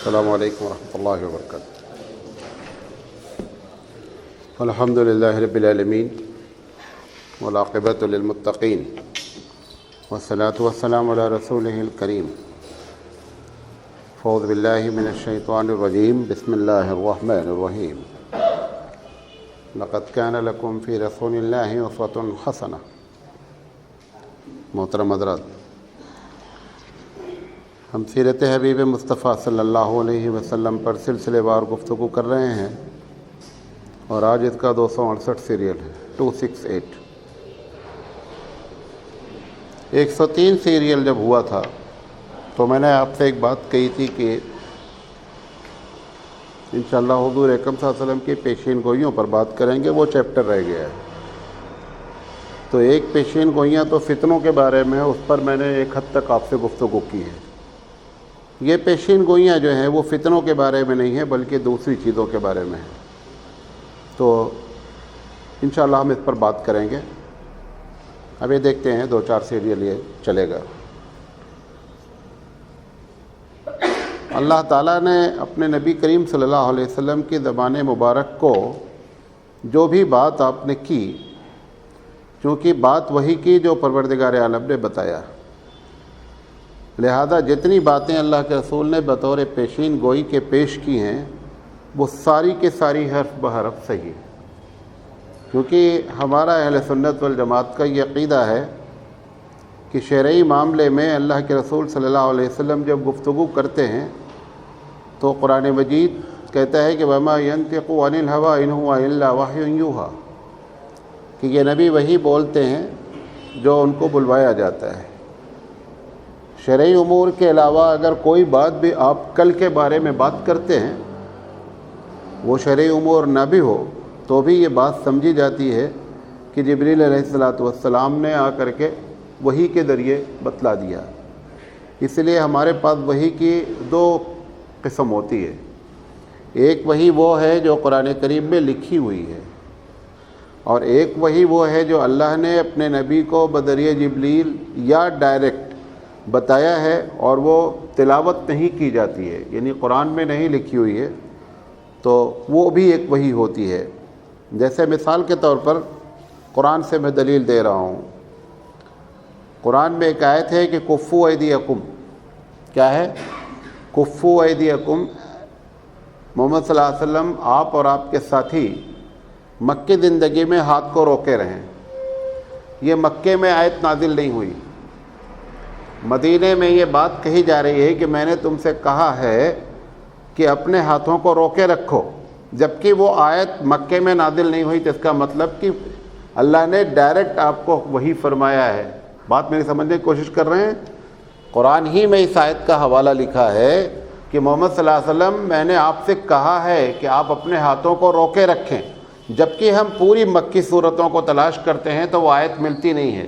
السلام علیکم ورحمۃ اللہ وبرکاتہ۔ الحمد للہ رب العالمین والعاقبۃ للمتقین والصلاۃ والسلام علی رسولہ الکریم۔ اعوذ باللہ من الشیطان الرجیم، بسم اللہ الرحمن الرحیم۔ لقد کان لکم فی رسول اللہ اسوۃ حسنہ۔ محترم حضرات، ہم سیرت حبیب مصطفیٰ صلی اللہ علیہ وسلم پر سلسلے وار گفتگو کر رہے ہیں، اور آج اس کا 268 سیریل ہے، 268۔ 103 سیریل جب ہوا تھا تو میں نے آپ سے ایک بات کہی تھی کہ انشاءاللہ حضور اکرم صلی اللہ علیہ وسلم کی پیشین گوئیوں پر بات کریں گے، وہ چیپٹر رہ گیا ہے۔ تو ایک پیشین گوئیاں تو فتنوں کے بارے میں، اس پر میں نے ایک حد تک آپ سے گفتگو کی ہے۔ یہ پیشین گوئیاں جو ہیں وہ فتنوں کے بارے میں نہیں ہیں، بلکہ دوسری چیزوں کے بارے میں ہیں۔ تو انشاءاللہ ہم اس پر بات کریں گے۔ اب یہ دیکھتے ہیں 2-4 سیریل یہ چلے گا۔ اللہ تعالیٰ نے اپنے نبی کریم صلی اللہ علیہ وسلم کی زبان مبارک کو جو بھی بات آپ نے کی، چونکہ بات وہی کی جو پروردگار عالم نے بتایا، لہذا جتنی باتیں اللہ کے رسول نے بطور پیشین گوئی کے پیش کی ہیں وہ ساری کے ساری حرف بحرف صحیح ہے، کیونکہ ہمارا اہل سنت والجماعت کا یہ عقیدہ ہے کہ شرعی معاملے میں اللہ کے رسول صلی اللہ علیہ وسلم جب گفتگو کرتے ہیں تو قرآن مجید کہتا ہے کہ وَمَا يَنْطِقُ عَنِ الْهَوَىٰ إِنْ هُوَ إِلَّا وَحْيٌ يُوحَىٰ، کہ یہ نبی وہی بولتے ہیں جو ان کو بلوایا جاتا ہے۔ شرعی امور کے علاوہ اگر کوئی بات بھی آپ کل کے بارے میں بات کرتے ہیں، وہ شرعی امور نہ بھی ہو تو بھی یہ بات سمجھی جاتی ہے کہ جبریل علیہ السلام نے آ کر کے وحی کے ذریعے بتلا دیا۔ اس لیے ہمارے پاس وحی کی 2 قسم ہوتی ہے۔ ایک وحی وہ ہے جو قرآن کریم میں لکھی ہوئی ہے، اور ایک وحی وہ ہے جو اللہ نے اپنے نبی کو بذریعہ جبریل یا ڈائریکٹ بتایا ہے، اور وہ تلاوت نہیں کی جاتی ہے، یعنی قرآن میں نہیں لکھی ہوئی ہے، تو وہ بھی ایک وحی ہوتی ہے۔ جیسے مثال کے طور پر قرآن سے میں دلیل دے رہا ہوں۔ قرآن میں ایک آیت ہے کہ کفو ایدیکم، کیا ہے؟ کفو ایدیکم، محمد صلی اللہ علیہ وسلم آپ اور آپ کے ساتھی مکی زندگی میں ہاتھ کو روکے رہیں۔ یہ مکے میں آیت نازل نہیں ہوئی، مدینے میں یہ بات کہی جا رہی ہے کہ میں نے تم سے کہا ہے کہ اپنے ہاتھوں کو روکے رکھو، جبکہ وہ آیت مکے میں نازل نہیں ہوئی۔ تو اس کا مطلب کہ اللہ نے ڈائریکٹ آپ کو وہی فرمایا ہے۔ بات میری سمجھنے کی کوشش کر رہے ہیں؟ قرآن ہی میں اس آیت کا حوالہ لکھا ہے کہ محمد صلی اللہ علیہ وسلم میں نے آپ سے کہا ہے کہ آپ اپنے ہاتھوں کو روکے رکھیں، جبکہ ہم پوری مکی صورتوں کو تلاش کرتے ہیں تو وہ آیت ملتی نہیں ہے،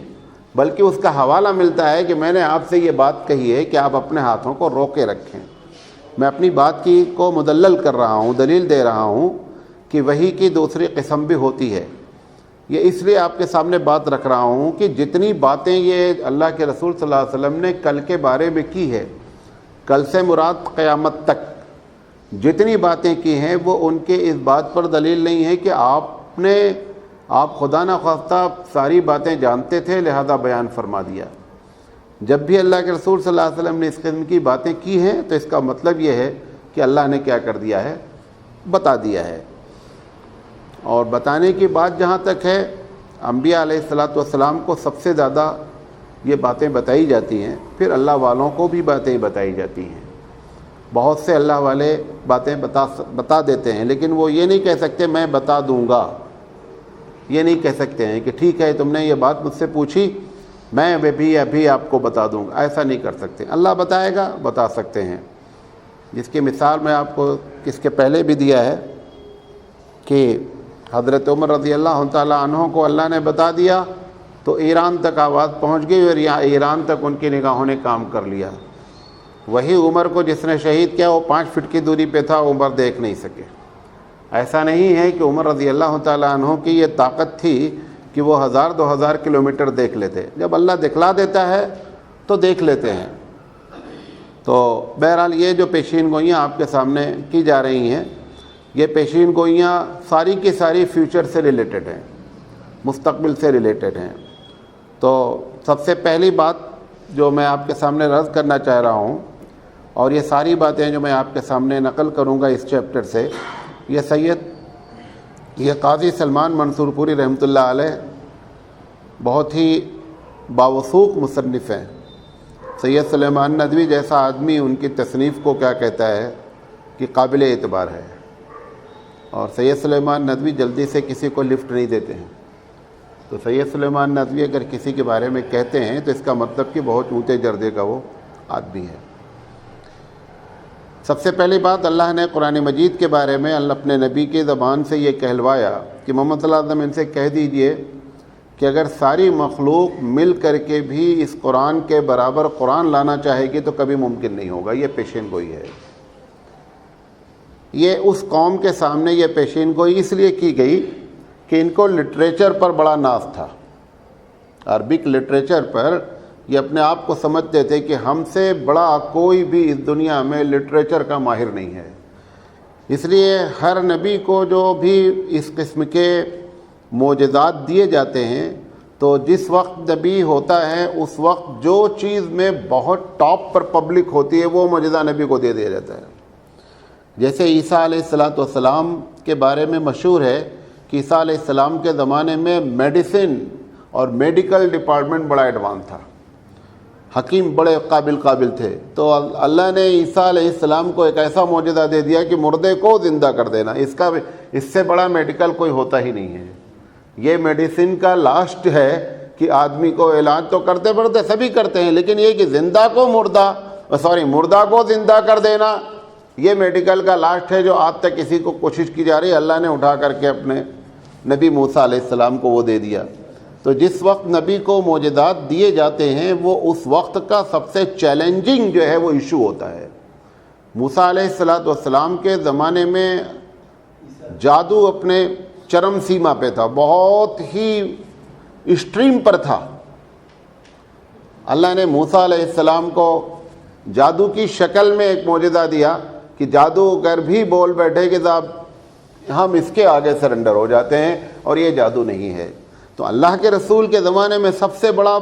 بلکہ اس کا حوالہ ملتا ہے کہ میں نے آپ سے یہ بات کہی ہے کہ آپ اپنے ہاتھوں کو روکے رکھیں۔ میں اپنی بات کی کو مدلل کر رہا ہوں، دلیل دے رہا ہوں کہ وحی کی دوسری قسم بھی ہوتی ہے۔ یہ اس لیے آپ کے سامنے بات رکھ رہا ہوں کہ جتنی باتیں یہ اللہ کے رسول صلی اللہ علیہ وسلم نے کل کے بارے میں کی ہے، کل سے مراد قیامت تک جتنی باتیں کی ہیں، وہ ان کے اس بات پر دلیل نہیں ہے کہ آپ خدا نخواستہ ساری باتیں جانتے تھے لہذا بیان فرما دیا۔ جب بھی اللہ کے رسول صلی اللہ علیہ وسلم نے اس قسم کی باتیں کی ہیں تو اس کا مطلب یہ ہے کہ اللہ نے کیا کر دیا ہے؟ بتا دیا ہے۔ اور بتانے کی بات جہاں تک ہے، انبیاء علیہ السلام کو سب سے زیادہ یہ باتیں بتائی جاتی ہیں، پھر اللہ والوں کو بھی باتیں بتائی جاتی ہیں۔ بہت سے اللہ والے باتیں بتا دیتے ہیں، لیکن وہ یہ نہیں کہہ سکتے میں بتا دوں گا، یہ نہیں کہہ سکتے ہیں کہ ٹھیک ہے تم نے یہ بات مجھ سے پوچھی، میں ابھی آپ کو بتا دوں گا، ایسا نہیں کر سکتے۔ اللہ بتائے گا، بتا سکتے ہیں۔ جس کی مثال میں آپ کو اس کے پہلے بھی دیا ہے کہ حضرت عمر رضی اللہ تعالیٰ عنہ کو اللہ نے بتا دیا تو ایران تک آواز پہنچ گئی، اور یہاں ایران تک ان کی نگاہوں نے کام کر لیا۔ وہی عمر کو جس نے شہید کیا وہ 5 فٹ کی دوری پہ تھا، عمر دیکھ نہیں سکے۔ ایسا نہیں ہے کہ عمر رضی اللہ تعالیٰ عنہ کی یہ طاقت تھی کہ وہ 1000-2000 کلومیٹر دیکھ لیتے، جب اللہ دکھلا دیتا ہے تو دیکھ لیتے ہیں۔ تو بہرحال یہ جو پیشین گوئیاں آپ کے سامنے کی جا رہی ہیں، یہ پیشین گوئیاں ساری کی ساری فیوچر سے ریلیٹڈ ہیں، مستقبل سے ریلیٹڈ ہیں۔ تو سب سے پہلی بات جو میں آپ کے سامنے عرض کرنا چاہ رہا ہوں، اور یہ ساری باتیں جو میں آپ کے سامنے نقل کروں گا اس چیپٹر سے، یہ قاضی سلمان منصور پوری رحمۃ اللہ علیہ بہت ہی باوثوق مصنف ہیں۔ سید سلیمان ندوی جیسا آدمی ان کی تصنیف کو کیا کہتا ہے کہ قابل اعتبار ہے، اور سید سلیمان ندوی جلدی سے کسی کو لفٹ نہیں دیتے ہیں۔ تو سید سلیمان ندوی اگر کسی کے بارے میں کہتے ہیں تو اس کا مطلب کہ بہت اونچے درجے کا وہ آدمی ہے۔ سب سے پہلی بات، اللہ نے قرآن مجید کے بارے میں اپنے نبی کی زبان سے یہ کہلوایا کہ محمد صلی اللہ علیہ وسلم ان سے کہہ دیجئے کہ اگر ساری مخلوق مل کر کے بھی اس قرآن کے برابر قرآن لانا چاہے گی تو کبھی ممکن نہیں ہوگا۔ یہ پیشین گوئی ہے، یہ اس قوم کے سامنے یہ پیشین گوئی اس لیے کی گئی کہ ان کو لٹریچر پر بڑا ناز تھا، عربک لٹریچر پر۔ یہ اپنے آپ کو سمجھتے تھے کہ ہم سے بڑا کوئی بھی اس دنیا میں لٹریچر کا ماہر نہیں ہے، اس لیے ہر نبی کو جو بھی اس قسم کے معجزات دیے جاتے ہیں تو جس وقت نبی ہوتا ہے اس وقت جو چیز میں بہت ٹاپ پر پبلک ہوتی ہے وہ معجزہ نبی کو دے دیا جاتا ہے۔ جیسے عیسیٰ علیہ السلام کے بارے میں مشہور ہے کہ عیسیٰ علیہ السلام کے زمانے میں میڈیسن اور میڈیکل ڈپارٹمنٹ بڑا ایڈوانس تھا، حکیم بڑے قابل تھے۔ تو اللہ نے عیسیٰ علیہ السلام کو ایک ایسا معجزہ دے دیا کہ مردے کو زندہ کر دینا، اس سے بڑا میڈیکل کوئی ہوتا ہی نہیں ہے۔ یہ میڈیسن کا لاسٹ ہے کہ آدمی کو علاج تو کرتے پڑتے سبھی کرتے ہیں، لیکن یہ کہ مردہ کو زندہ کر دینا، یہ میڈیکل کا لاسٹ ہے جو آج تک کسی کو کوشش کی جا رہی ہے۔ اللہ نے اٹھا کر کے اپنے نبی موسیٰ علیہ السلام کو وہ دے دیا۔ تو جس وقت نبی کو معجزات دیے جاتے ہیں وہ اس وقت کا سب سے چیلنجنگ جو ہے وہ ایشو ہوتا ہے۔ موسیٰ علیہ السلام کے زمانے میں جادو اپنے چرم سیما پہ تھا، بہت ہی ایکسٹریم پر تھا۔ اللہ نے موسیٰ علیہ السلام کو جادو کی شکل میں ایک معجزہ دیا کہ جادوگر بھی بول بیٹھے کہ صاحب ہم اس کے آگے سرنڈر ہو جاتے ہیں، اور یہ جادو نہیں ہے۔ تو اللہ کے رسول کے زمانے میں سب سے بڑا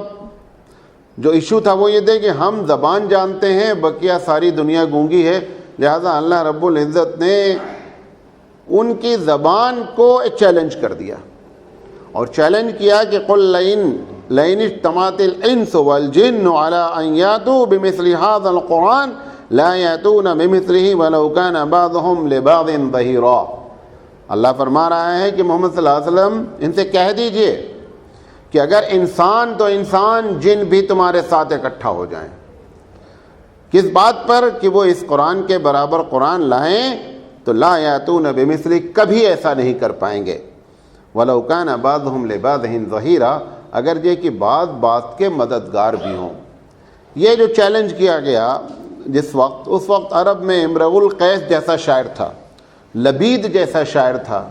جو ایشو تھا وہ یہ تھے کہ ہم زبان جانتے ہیں، بقیہ ساری دنیا گونگی ہے، لہذا اللہ رب العزت نے ان کی زبان کو چیلنج کر دیا، اور چیلنج کیا کہ قل لئن اجتمعت الانس والجن على ان یاتوا بمثل هذا القرآن لا یاتون بمثله ولو كان بعضهم لبعض ظہیرا۔ اللہ فرما رہا ہے کہ محمد صلی اللہ علیہ وسلم ان سے کہہ دیجئے کہ اگر انسان تو انسان، جن بھی تمہارے ساتھ اکٹھا ہو جائیں، کس بات پر کہ وہ اس قرآن کے برابر قرآن لائیں، تو لا یاتون بمثلہ، کبھی ایسا نہیں کر پائیں گے۔ وَلَوْ كَانَ بَعْضُهُمْ لِبَعْضٍ ظَهِيرًا، اگر یہ کہ بعض کے مددگار بھی ہوں۔ یہ جو چیلنج کیا گیا اس وقت عرب میں امرؤ القیس جیسا شاعر تھا، لبید جیسا شاعر تھا،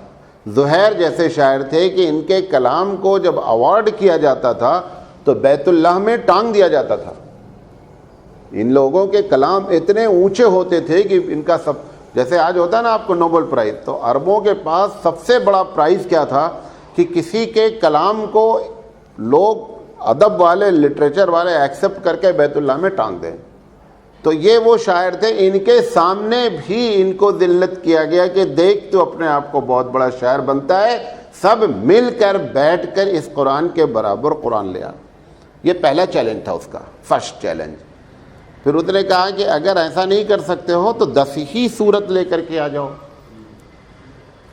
زہیر جیسے شاعر تھے کہ ان کے کلام کو جب ایوارڈ کیا جاتا تھا تو بیت اللہ میں ٹانگ دیا جاتا تھا۔ ان لوگوں کے کلام اتنے اونچے ہوتے تھے کہ ان کا سب، جیسے آج ہوتا ہے نا آپ کو نوبل پرائز، تو عربوں کے پاس سب سے بڑا پرائز کیا تھا کہ کسی کے کلام کو لوگ ادب والے، لٹریچر والے ایکسیپٹ کر کے بیت اللہ میں ٹانگ دیں۔ تو یہ وہ شاعر تھے، ان کے سامنے بھی ان کو ذلت کیا گیا کہ دیکھ تو اپنے آپ کو بہت بڑا شاعر بنتا ہے، سب مل کر بیٹھ کر اس قرآن کے برابر قرآن لیا۔ یہ پہلا چیلنج تھا اس کا، فرسٹ چیلنج۔ پھر اس نے کہا کہ اگر ایسا نہیں کر سکتے ہو تو 10 ہی سورت لے کر کے آ جاؤ۔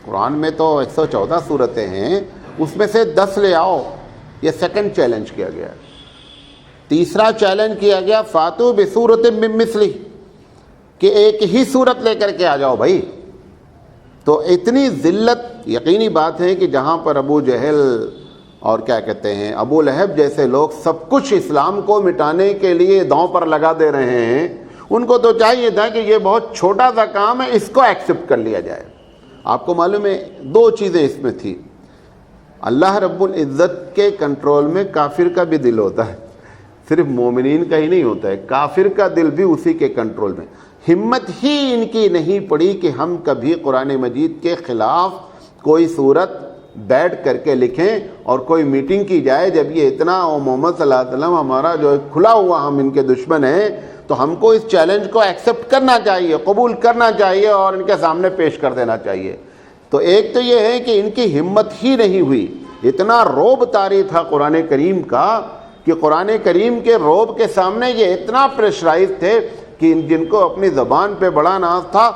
قرآن میں تو 114 سورتیں ہیں، اس میں سے 10 لے آؤ۔ یہ سیکنڈ چیلنج کیا گیا۔ تیسرا چیلنج کیا گیا فاتو بسورۃ من مثلہ، کہ ایک ہی صورت لے کر کے آ جاؤ بھائی۔ تو اتنی ذلت، یقینی بات ہے کہ جہاں پر ابو جہل اور کیا کہتے ہیں ابو لہب جیسے لوگ سب کچھ اسلام کو مٹانے کے لیے داؤں پر لگا دے رہے ہیں، ان کو تو چاہیے تھا کہ یہ بہت چھوٹا سا کام ہے، اس کو ایکسیپٹ کر لیا جائے۔ آپ کو معلوم ہے 2 چیزیں اس میں تھی۔ اللہ رب العزت کے کنٹرول میں کافر کا بھی دل ہوتا ہے، صرف مومنین کا ہی نہیں ہوتا ہے، کافر کا دل بھی اسی کے کنٹرول میں۔ ہمت ہی ان کی نہیں پڑی کہ ہم کبھی قرآن مجید کے خلاف کوئی صورت بیٹھ کر کے لکھیں اور کوئی میٹنگ کی جائے۔ جب یہ اتنا محمد صلی اللہ علیہ وسلم ہمارا جو کھلا ہوا ہم ان کے دشمن ہیں، تو ہم کو اس چیلنج کو ایکسیپٹ کرنا چاہیے، قبول کرنا چاہیے اور ان کے سامنے پیش کر دینا چاہیے۔ تو ایک تو یہ ہے کہ ان کی ہمت ہی نہیں ہوئی، اتنا روب طاری تھا قرآن کریم کا کہ قرآن کریم کے روب کے سامنے یہ اتنا پریشرائز تھے کہ جن کو اپنی زبان پہ بڑا ناز تھا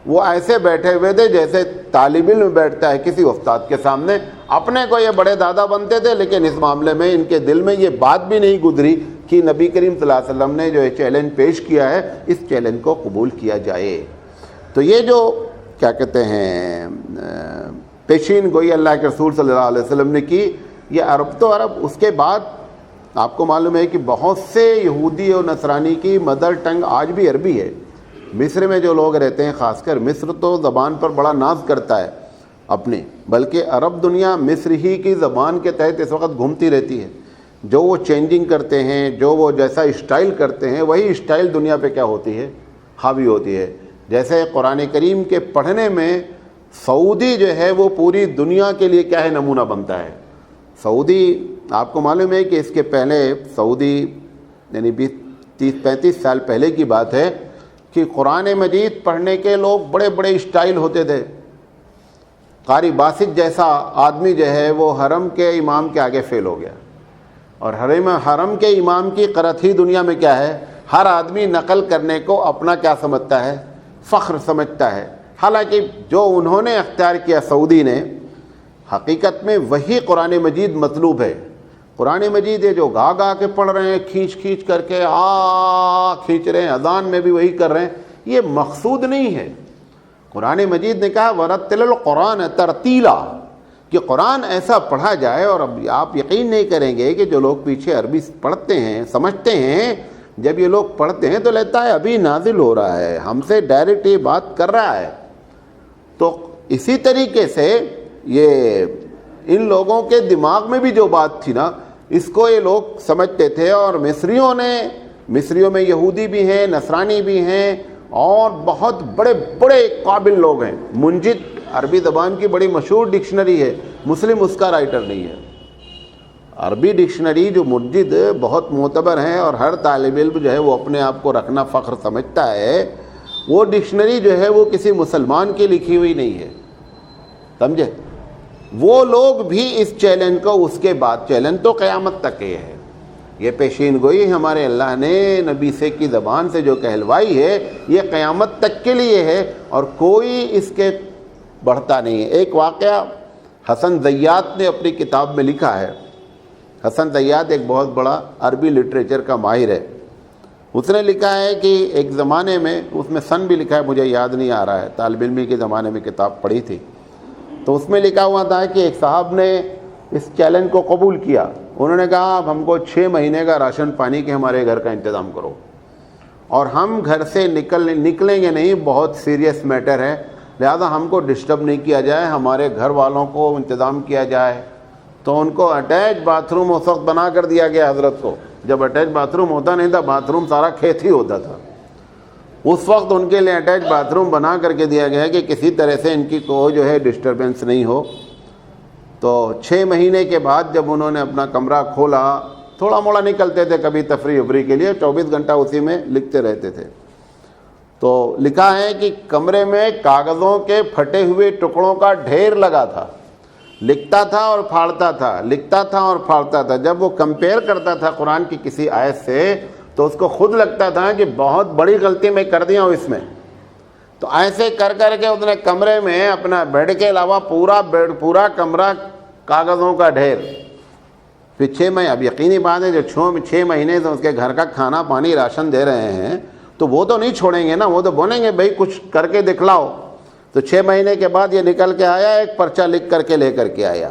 وہ ایسے بیٹھے ہوئے تھے جیسے طالب علم بیٹھتا ہے کسی استاد کے سامنے۔ اپنے کو یہ بڑے دادا بنتے تھے، لیکن اس معاملے میں ان کے دل میں یہ بات بھی نہیں گزری کہ نبی کریم صلی اللہ علیہ وسلم نے جو چیلنج پیش کیا ہے اس چیلنج کو قبول کیا جائے۔ تو یہ جو کیا کہتے ہیں پیشین گوئی اللہ کے رسول صلی اللہ علیہ وسلم نے کی، یہ عرب تو عرب، اس کے بعد آپ کو معلوم ہے کہ بہت سے یہودی اور نصرانی کی مدر ٹنگ آج بھی عربی ہے۔ مصر میں جو لوگ رہتے ہیں، خاص کر مصر تو زبان پر بڑا ناز کرتا ہے اپنی، بلکہ عرب دنیا مصر ہی کی زبان کے تحت اس وقت گھومتی رہتی ہے۔ جو وہ چینجنگ کرتے ہیں، جو وہ جیسا اسٹائل کرتے ہیں، وہی اسٹائل دنیا پہ کیا ہوتی ہے، حاوی ہوتی ہے۔ جیسے قرآن کریم کے پڑھنے میں سعودی جو ہے وہ پوری دنیا کے لیے کیا ہے، نمونہ بنتا ہے۔ سعودی آپ کو معلوم ہے کہ اس کے پہلے سعودی یعنی 30-35 سال پہلے کی بات ہے کہ قرآن مجید پڑھنے کے لوگ بڑے بڑے اسٹائل ہوتے تھے۔ قاری باسط جیسا آدمی جو ہے وہ حرم کے امام کے آگے فیل ہو گیا، اور حرم کے امام کی قرت ہی دنیا میں کیا ہے، ہر آدمی نقل کرنے کو اپنا کیا سمجھتا ہے، فخر سمجھتا ہے۔ حالانکہ جو انہوں نے اختیار کیا سعودی نے، حقیقت میں وہی قرآن مجید مطلوب ہے۔ قرآن مجید ہے جو گا گا کے پڑھ رہے ہیں، کھینچ کھینچ کر کے کھینچ رہے ہیں، اذان میں بھی وہی کر رہے ہیں، یہ مقصود نہیں ہے۔ قرآن مجید نے کہا وَرَتِّلِ الْقُرْآنَ تَرْتِیلًا، کہ قرآن ایسا پڑھا جائے۔ اور اب آپ یقین نہیں کریں گے کہ جو لوگ پیچھے عربی پڑھتے ہیں، سمجھتے ہیں، جب یہ لوگ پڑھتے ہیں تو لگتا ہے ابھی نازل ہو رہا ہے، ہم سے ڈائریکٹ یہ بات کر رہا ہے۔ تو اسی طریقے سے یہ ان لوگوں کے دماغ میں بھی جو بات تھی نا، اس کو یہ لوگ سمجھتے تھے۔ اور مصریوں میں یہودی بھی ہیں، نصرانی بھی ہیں، اور بہت بڑے بڑے قابل لوگ ہیں۔ منجد عربی زبان کی بڑی مشہور ڈکشنری ہے، مسلم اس کا رائٹر نہیں ہے۔ عربی ڈکشنری جو منجد بہت معتبر ہیں، اور ہر طالب علم جو ہے وہ اپنے آپ کو رکھنا فخر سمجھتا ہے، وہ ڈکشنری جو ہے وہ کسی مسلمان کی لکھی ہوئی نہیں ہے، سمجھے؟ وہ لوگ بھی اس چیلنج کو، اس کے بعد چیلنج تو قیامت تک یہ ہے، یہ پیشین گوئی ہمارے اللہ نے نبی سے کی زبان سے جو کہلوائی ہے، یہ قیامت تک کے لیے ہے، اور کوئی اس کے بڑھتا نہیں ہے۔ ایک واقعہ حسن زیات نے اپنی کتاب میں لکھا ہے۔ حسن زیات ایک بہت بڑا عربی لٹریچر کا ماہر ہے۔ اس نے لکھا ہے کہ ایک زمانے میں، اس میں سن بھی لکھا ہے، مجھے یاد نہیں آ رہا ہے، طالب علمی کے زمانے میں کتاب پڑھی تھی، تو اس میں لکھا ہوا تھا کہ ایک صاحب نے اس چیلنج کو قبول کیا۔ انہوں نے کہا اب ہم کو 6 مہینے کا راشن پانی کے ہمارے گھر کا انتظام کرو، اور ہم گھر سے نکلیں گے نہیں، بہت سیریس میٹر ہے، لہذا ہم کو ڈسٹرب نہیں کیا جائے، ہمارے گھر والوں کو انتظام کیا جائے۔ تو ان کو اٹیچ باتھ روم اس وقت بنا کر دیا گیا حضرت کو۔ جب اٹیچ باتھ روم ہوتا نہیں تھا، باتھ روم سارا کھیت ہی ہوتا تھا، اس وقت ان کے لیے اٹیچ باتھ روم بنا کر کے دیا گیا کہ کسی طرح سے ان کی کوئی جو ہے ڈسٹربنس نہیں ہو۔ تو 6 مہینے کے بعد جب انہوں نے اپنا کمرہ کھولا، تھوڑا موڑا نکلتے تھے کبھی تفریح ابری کے لیے، 24 گھنٹہ اسی میں لکھتے رہتے تھے۔ تو لکھا ہے کہ کمرے میں کاغذوں کے پھٹے ہوئے ٹکڑوں کا ڈھیر لگا تھا، لکھتا تھا اور پھاڑتا تھا، لکھتا تھا اور پھاڑتا تھا۔ جب وہ کمپیئر کرتا تھا قرآن کی کسی آیت سے تو اس کو خود لگتا تھا کہ بہت بڑی غلطی میں کر دیا ہوں اس میں۔ تو ایسے کر کر کے اس نے کمرے میں اپنا بیڈ کے علاوہ پورا کمرہ کاغذوں کا ڈھیر۔ پھر 6 مہینے، اب یقینی بات ہے جو 6 مہینے سے اس کے گھر کا کھانا پانی راشن دے رہے ہیں تو وہ تو نہیں چھوڑیں گے نا، وہ تو بولیں گے بھائی کچھ کر کے دکھلاؤ۔ تو 6 مہینے کے بعد یہ نکل کے آیا، ایک پرچہ لکھ کر کے لے کر کے آیا،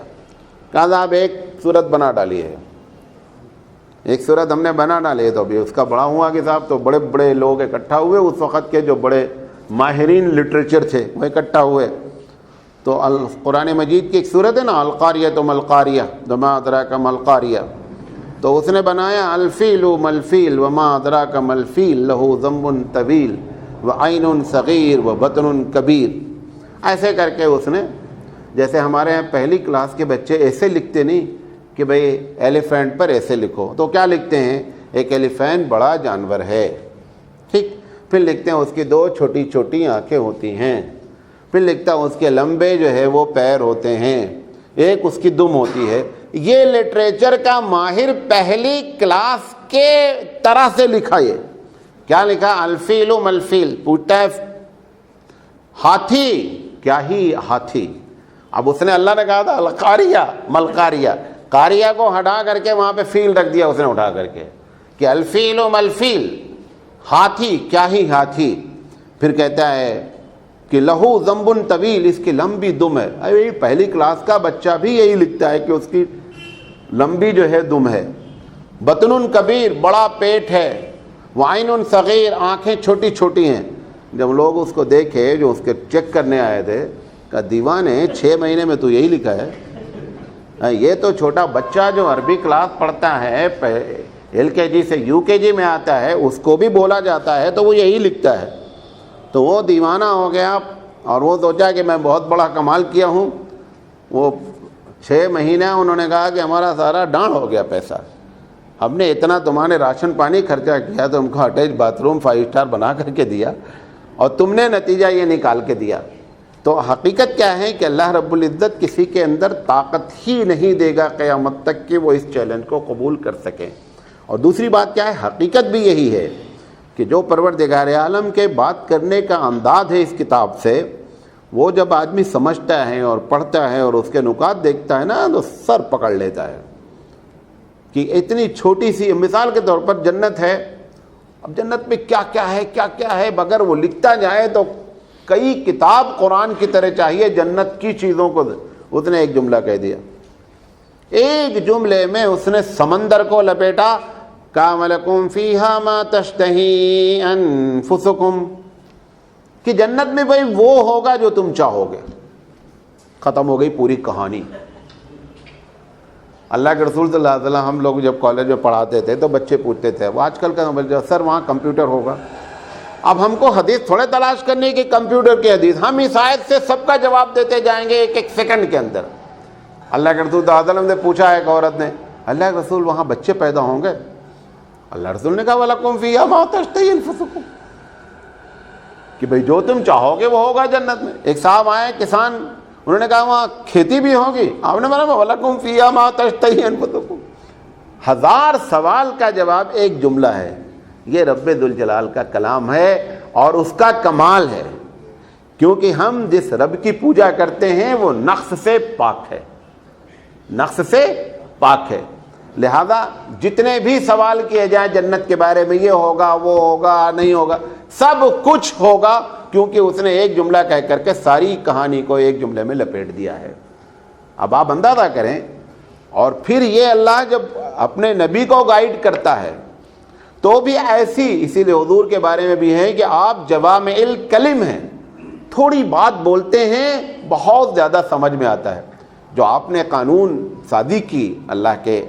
کہا صاحب ایک صورت بنا ڈالی ہے، ایک صورت ہم نے بنا ڈالی ہے۔ تو ابھی اس کا بڑا ہوا کہ صاحب، تو بڑے بڑے لوگ اکٹھا ہوئے، اس وقت کے جو بڑے ماہرین لٹریچر تھے وہ اکٹھا ہوئے۔ تو قرآن مجید کی ایک صورت ہے نا، القاریہ تو ملقاریہ، وما ادراک ما القاریہ، تو اس نے بنایا الفیل ملفیل وما ادراک ملفیل لہو ذنب طویل وعین صغیر وبطن کبیر. ایسے کر کے اس نے، جیسے ہمارے یہاں پہلی کلاس کے بچے ایسے لکھتے نہیں کہ بھئی ایلیفینٹ پر ایسے لکھو، تو کیا لکھتے ہیں؟ ایک ایلیفینٹ بڑا جانور ہے، ٹھیک. پھر لکھتے ہیں اس کی 2 چھوٹی چھوٹی آنکھیں ہوتی ہیں. پھر لکھتا ہے اس کے لمبے جو ہے وہ پیر ہوتے ہیں، ایک اس کی دم ہوتی ہے. یہ لٹریچر کا ماہر پہلی کلاس کے طرح سے لکھا. یہ کیا لکھا؟ الفیل ملفیل. پوچھتا ہے ہاتھی، کیا ہی ہاتھی. اب اس نے، اللہ نے کہا تھا القاریہ ملقاریہ، قاریہ کو ہٹا کر کے وہاں پہ فیل رکھ دیا اس نے اٹھا کر کے کہ الفیل ملفیل، ہاتھی، کیا ہی ہاتھی. پھر کہتا ہے کہ لہو ذنب طویل، اس کی لمبی دم ہے. ارے پہلی کلاس کا بچہ بھی یہی لکھتا ہے کہ اس کی لمبی جو ہے دم ہے. بطن کبیر، بڑا پیٹ ہے. وعین صغیر، آنکھیں چھوٹی چھوٹی ہیں. جب لوگ اس کو دیکھے، جو اس کے چیک کرنے آئے تھے، کہا دیوانے 6 مہینے میں تو یہی لکھا ہے. یہ تو چھوٹا بچہ جو عربی کلاس پڑھتا ہے، LKG سے UKG میں آتا ہے، اس کو بھی بولا جاتا ہے تو وہ یہی لکھتا ہے. تو وہ دیوانہ ہو گیا اور وہ سوچا کہ میں بہت بڑا کمال کیا ہوں. وہ 6 مہینے انہوں نے کہا کہ ہمارا سارا ڈانڈ ہو گیا پیسہ، ہم نے اتنا تمہارے راشن پانی خرچہ کیا، تم کو اٹیچ باتھ روم 5 اسٹار بنا کر کے دیا، اور تم نے نتیجہ یہ نکال کے دیا. تو حقیقت کیا ہے کہ اللہ رب العزت کسی کے اندر طاقت ہی نہیں دے گا قیامت تک کہ وہ اس چیلنج کو قبول کر سکیں. اور دوسری بات کیا ہے؟ حقیقت بھی یہی ہے کہ جو پروردگار عالم کے بات کرنے کا انداز ہے اس کتاب سے، وہ جب آدمی سمجھتا ہے اور پڑھتا ہے اور اس کے نکات دیکھتا ہے نا، تو سر پکڑ لیتا ہے کہ اتنی چھوٹی سی مثال کے طور پر جنت ہے. اب جنت میں کیا کیا ہے، کیا کیا ہے، اگر وہ لکھتا جائے تو کئی کتاب قرآن کی طرح چاہیے جنت کی چیزوں کو. اس نے ایک جملہ کہہ دیا، ایک جملے میں اس نے سمندر کو لپیٹا. کام لکم فیہا ما تشتہی انفسکم، کہ جنت میں بھائی وہ ہوگا جو تم چاہو گے. ختم ہو گئی پوری کہانی. اللہ کے رسول صلی اللہ علیہ وسلم، ہم لوگ جب کالج میں پڑھاتے تھے تو بچے پوچھتے تھے، وہ آج کل کا سر وہاں کمپیوٹر ہوگا. اب ہم کو حدیث تھوڑے تلاش کرنے کی کمپیوٹر کی حدیث، ہم اس آیت سے سب کا جواب دیتے جائیں گے ایک ایک سیکنڈ کے اندر. اللہ کے رسول صلی اللہ علیہ وسلم نے پوچھا ایک عورت نے، اللہ کے رسول وہاں بچے پیدا ہوں گے؟ اللہ رسول نے کہا وَلَكُمْ فِيهَا مَا تَشْتَهِي أَنفُسُكُمْ، کہ بھئی جو تم چاہو گے وہ ہوگا جنت میں. ایک صاحب آئے کسان، انہوں نے کہا وہاں کھیتی بھی ہوگی؟ آپ نے بولا وَلَكُمْ فِيهَا مَا تَشْتَهِي أَنفُسُكُمْ. 1000 سوال کا جواب ایک جملہ ہے. یہ رب ذوالجلال کا کلام ہے اور اس کا کمال ہے، کیونکہ ہم جس رب کی پوجا کرتے ہیں وہ نقص سے پاک ہے، نقص سے پاک ہے. لہذا جتنے بھی سوال کیے جائیں جنت کے بارے میں، یہ ہوگا، وہ ہوگا، نہیں ہوگا، سب کچھ ہوگا، کیونکہ اس نے ایک جملہ کہہ کر کے ساری کہانی کو ایک جملے میں لپیٹ دیا ہے. اب آپ اندازہ کریں. اور پھر یہ اللہ جب اپنے نبی کو گائیڈ کرتا ہے تو بھی ایسی، اسی لیے حضور کے بارے میں بھی ہے کہ آپ جوامع الکلم ہیں، تھوڑی بات بولتے ہیں بہت زیادہ سمجھ میں آتا ہے. جو آپ نے قانون سازی کی اللہ کے